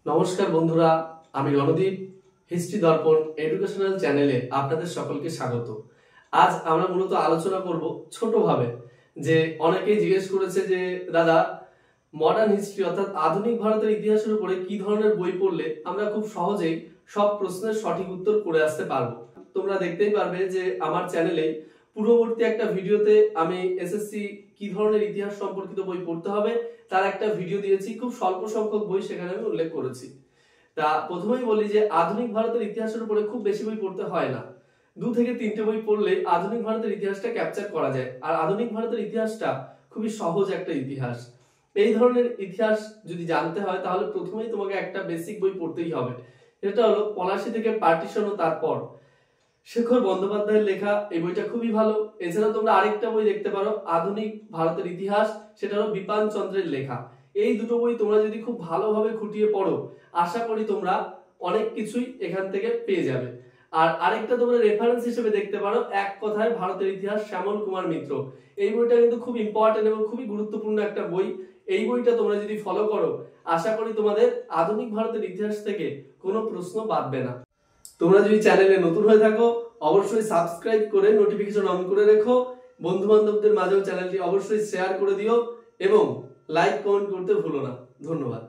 নমস্কার বন্ধুরা, আমি রণদীপ। হিস্ট্রি দর্পণ এডুকেশনাল চ্যানেলে আপনাদের সকলকে স্বাগত। আজ আমরা মূলত আলোচনা করব ছোটভাবে, যে অনেকেই জিজ্ঞেস করেছে যে দাদা, মডার্ন হিস্ট্রি অর্থাৎ আধুনিক ভারতের ইতিহাসের উপরে কি ধরনের বই পড়লে আমরা খুব সহজেই সব প্রশ্নের সঠিক উত্তর করে আসতে পারবো। তোমরা দেখতেই পারবে যে আমার চ্যানেলে পূর্ববর্তী একটা ভিডিওতে আমি এসএসসি কি ধরনের ইতিহাস সম্পর্কিত বই পড়তে হবে তার একটা ভিডিও দিয়েছি। খুব স্বল্প সংখ্যক বই সেখানে আমি উল্লেখ করেছি। তা প্রথমেই বলি যে আধুনিক ভারতের ইতিহাসের উপরে খুব বেশি বই পড়তে হয় না। 2 থেকে 3টে বই পড়লে আধুনিক ভারতের ইতিহাসটা ক্যাপচার করা যায়। আর আধুনিক ভারতের ইতিহাসটা খুবই সহজ একটা ইতিহাস। এই ধরনের ইতিহাস যদি জানতে হয় তাহলে প্রথমেই তোমাকে একটা বেসিক বই পড়তেই হবে। এটা হলো পলাশী থেকে পার্টিশন ও তারপর, শেখর বন্দ্যোপাধ্যায়ের লেখা। এই বইটা খুবই ভালো। এছাড়া তোমরা আরেকটা বই দেখতে পারো, আধুনিক ভারতের ইতিহাস, সেটা হলো বিপান চন্দ্রের লেখা। এই দুটো বই তোমরা যদি খুব ভালোভাবে খুঁটিয়ে পড়ো, আশা করি তোমরা অনেক কিছুই এখান থেকে পেয়ে যাবে। আর আরেকটা তোমরা রেফারেন্স হিসেবে দেখতে পারো, এক কথায় ভারতের ইতিহাস, শ্যামল কুমার মিত্র। এই বইটা কিন্তু খুব ইম্পর্টেন্ট এবং খুবই গুরুত্বপূর্ণ একটা বই। এই বইটা তোমরা যদি ফলো করো, আশা করি তোমাদের আধুনিক ভারতের ইতিহাস থেকে কোনো প্রশ্ন বাদবে না। তোমরা যদি চ্যানেলে নতুন হয়ে থাকো, অবশ্যই সাবস্ক্রাইব করে নোটিফিকেশন অন করে রেখো। বন্ধু বান্ধবদের মাঝেও চ্যানেলটি অবশ্যই শেয়ার করে দিও এবং লাইক কমেন্ট করতে ভুলো না। ধন্যবাদ।